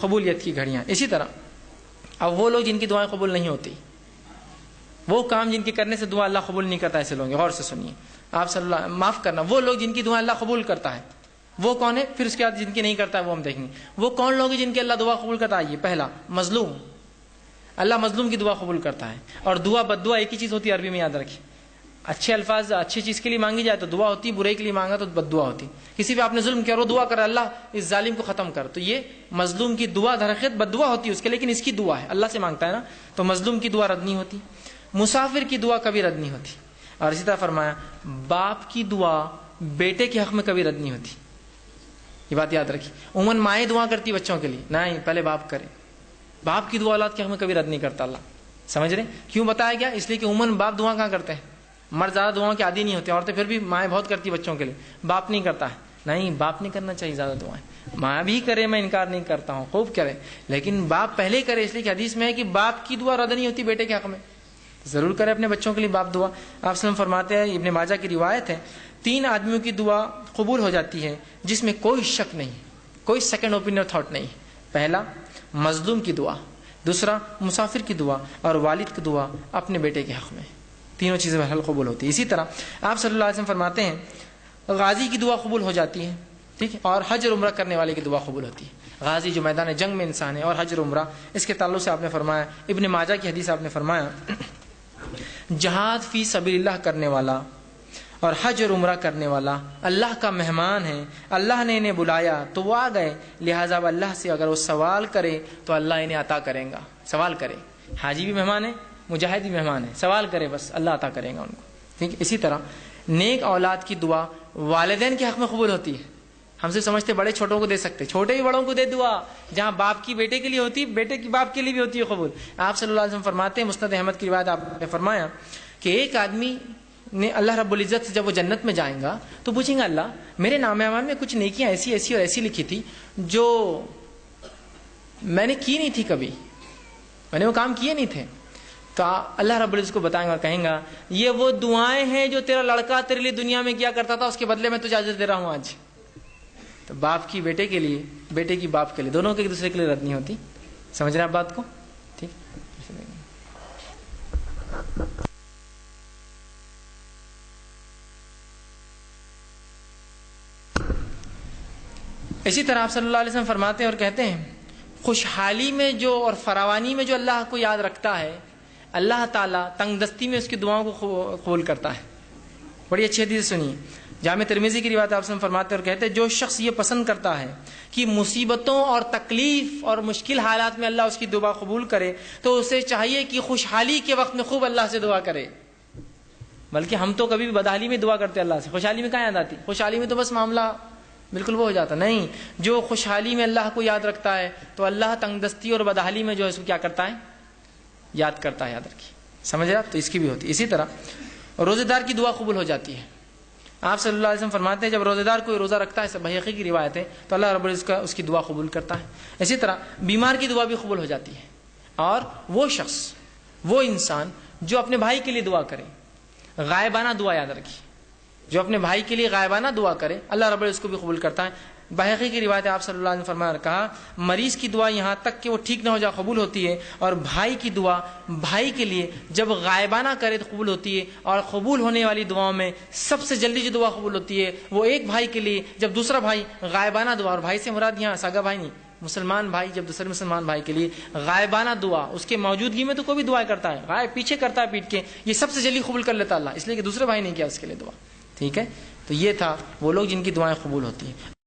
قبولیت کی گھڑیاں. اسی طرح اب وہ لوگ جن کی دعائیں قبول نہیں ہوتی، وہ کام جن کے کرنے سے دعا اللہ قبول نہیں کرتا، ایسے لوگ غور سے سنیے. آپ صلی اللہ معاف کرنا، وہ لوگ جن کی دعائیں اللہ قبول کرتا ہے وہ کون ہے؟ پھر اس کے بعد جن کی نہیں کرتا ہے وہ ہم دیکھیں گے. وہ کون لوگ ہیں جن کی اللہ دعا قبول کرتا ہے؟ یہ پہلا مظلوم، اللہ مظلوم کی دعا قبول کرتا ہے. اور دعا بد دعا ایک ہی چیز ہوتی ہے، عربی میں یاد رکھیں. اچھے الفاظ اچھی چیز کے لیے مانگی جائے تو دعا ہوتی ہے، برے کے لیے مانگا تو بد دعا ہوتی. کسی پہ آپ نے ظلم کیا اور وہ دعا کر اللہ اس ظالم کو ختم کر، تو یہ مظلوم کی دعا درخت بد دعا ہوتی ہے اس کے، لیکن اس کی دعا ہے اللہ سے مانگتا ہے نا، تو مظلوم کی دعا رد نہیں ہوتی. مسافر کی دعا کبھی رد نہیں ہوتی. اور اسی طرح فرمایا باپ کی دعا بیٹے کے حق میں کبھی رد نہیں ہوتی. یہ بات یاد رکھیے. عموماً مائیں دعا کرتی بچوں کے لیے، نہیں پہلے باپ کرے. باپ کی دعا اولاد کے حق میں کبھی رد نہیں کرتا اللہ. سمجھ رہے کیوں بتایا گیا؟ اس لیے کہ عموماً باپ دعا کہاں کرتے ہیں؟ مرد زیادہ دعاؤں کے عادی نہیں ہوتے، عورتیں پھر بھی مائیں بہت کرتی بچوں کے لیے، باپ نہیں کرتا ہے. نہیں، باپ نہیں کرنا چاہیے زیادہ دعائیں. ماں بھی کرے، میں انکار نہیں کرتا ہوں، خوب کرے، لیکن باپ پہلے کرے. اس لیے کہ حدیث میں ہے کہ باپ کی دعا رد نہیں ہوتی بیٹے کے حق میں. ضرور کرے اپنے بچوں کے لیے باپ دعا. آپ وسلم فرماتے ہیں، ابن ماجہ کی روایت ہے، 3 آدمیوں کی دعا قبول ہو جاتی ہے جس میں کوئی شک نہیں، کوئی سیکنڈ اوپینین تھاٹ نہیں. پہلا مظلوم کی دعا، دوسرا مسافر کی دعا، اور والد کی دعا اپنے بیٹے کے حق میں. تینوں چیزیں بہرحال قبول ہوتی ہے. اسی طرح آپ صلی اللہ علیہ وسلم فرماتے ہیں غازی کی دعا قبول ہو جاتی ہے، ٹھیک ہے، اور حج اور عمرہ کرنے والے کی دعا قبول ہوتی ہے. غازی جو میدان جنگ میں انسان ہے، اور حج اور عمرہ، اس کے تعلق سے آپ نے فرمایا، ابن ماجہ کی حدیث آپ نے فرمایا جہاد فی سبیل اللہ کرنے والا اور حج اور عمرہ کرنے والا اللہ کا مہمان ہے. اللہ نے انہیں بلایا تو وہ آ گئے، لہٰذا اللہ سے اگر وہ سوال کرے تو اللہ انہیں عطا کرے گا. سوال کرے، حاجی بھی مہمان ہے، مجاہد بھی مہمان ہے، سوال کرے بس اللہ عطا کرے گا ان کو. ٹھیک. اسی طرح نیک اولاد کی دعا والدین کے حق میں قبول ہوتی ہے. ہم سے سمجھتے بڑے چھوٹوں کو دے سکتے، چھوٹے بھی بڑوں کو دے دعا. جہاں باپ کی بیٹے کے لیے ہوتی، بیٹے کی باپ کے لیے بھی ہوتی ہے قبول. آپ صلی اللہ علیہ وسلم فرماتے ہیں، مسند احمد کی روایت آپ نے فرمایا کہ ایک آدمی نے اللہ رب العزت سے جب وہ جنت میں جائیں گا تو پوچھیں گا اللہ میرے نام اعمال میں کچھ نیکیاں ایسی ایسی اور ایسی لکھی تھی جو میں نے کی نہیں تھی، کبھی میں نے وہ کام کیے نہیں تھے. تو اللہ رب العزت کو بتائیں گا اور کہیں گا یہ وہ دعائیں ہیں جو تیرا لڑکا تیرے لیے دنیا میں کیا کرتا تھا، اس کے بدلے میں تجھے اجر دے رہا ہوں آج. تو باپ کی بیٹے کے لیے، بیٹے کی باپ کے لیے، دونوں کے ایک دوسرے کے لیے رد نہیں ہوتی. سمجھ رہے ہیں آپ بات کو؟ ٹھیک. اسی طرح آپ صلی اللہ علیہ وسلم فرماتے ہیں اور کہتے ہیں خوشحالی میں جو اور فراوانی میں جو اللہ کو یاد رکھتا ہے، اللہ تعالیٰ تنگ دستی میں اس کی دعاؤں کو قبول کرتا ہے. بڑی اچھی حدیث سنیے، جامع ترمذی کی روایت آپ سے فرماتے ہیں اور کہتے ہیں جو شخص یہ پسند کرتا ہے کہ مصیبتوں اور تکلیف اور مشکل حالات میں اللہ اس کی دعا قبول کرے تو اسے چاہیے کہ خوشحالی کے وقت میں خوب اللہ سے دعا کرے. بلکہ ہم تو کبھی بھی بدحالی میں دعا کرتے اللہ سے، خوشحالی میں کہاں یاد آتی؟ خوشحالی میں تو بس معاملہ بالکل وہ ہو جاتا. نہیں، جو خوشحالی میں اللہ کو یاد رکھتا ہے تو اللہ تنگ دستی اور بدحالی میں جو ہے اس کو کیا کرتا ہے؟ یاد کرتا ہے. یاد رکھیے. سمجھ رہے آپ؟ تو اس کی بھی ہوتی ہے. اسی طرح روزے دار کی دعا قبول ہو جاتی ہے. آپ صلی اللہ علیہ وسلم فرماتے ہیں جب روزے دار کوئی روزہ رکھتا ہے، بحقی کی روایت ہے، تو اللہ رب العزت اس کی دعا قبول کرتا ہے. اسی طرح بیمار کی دعا بھی قبول ہو جاتی ہے. اور وہ شخص، وہ انسان جو اپنے بھائی کے لیے دعا کرے، غائبانہ دعا، یاد رکھیے، جو اپنے بھائی کے لیے غائبانہ دعا کرے اللہ رب العزت اس کو بھی قبول کرتا ہے. بحقی کی روایت آپ صلی اللہ علیہ وسلم فرمایا کہا مریض کی دعا یہاں تک کہ وہ ٹھیک نہ ہو جائے قبول ہوتی ہے، اور بھائی کی دعا بھائی کے لیے جب غائبانہ کرے تو قبول ہوتی ہے. اور قبول ہونے والی دعاؤں میں سب سے جلدی جو دعا قبول ہوتی ہے وہ ایک بھائی کے لیے جب دوسرا بھائی غائبانہ دعا، اور بھائی سے مراد یہاں سگا بھائی نہیں، مسلمان بھائی جب دوسرے مسلمان بھائی کے لیے غائبانہ دعا، اس کے موجودگی میں تو کوئی بھی دعا کرتا ہے، غائب پیچھے کرتا ہے پیٹ کے، یہ سب سے جلدی قبول کر لیتا اللہ، اس لیے کہ دوسرے بھائی نے کیا اس کے لیے دعا. ٹھیک ہے. تو یہ تھا وہ لوگ جن کی دعائیں قبول ہوتی ہیں.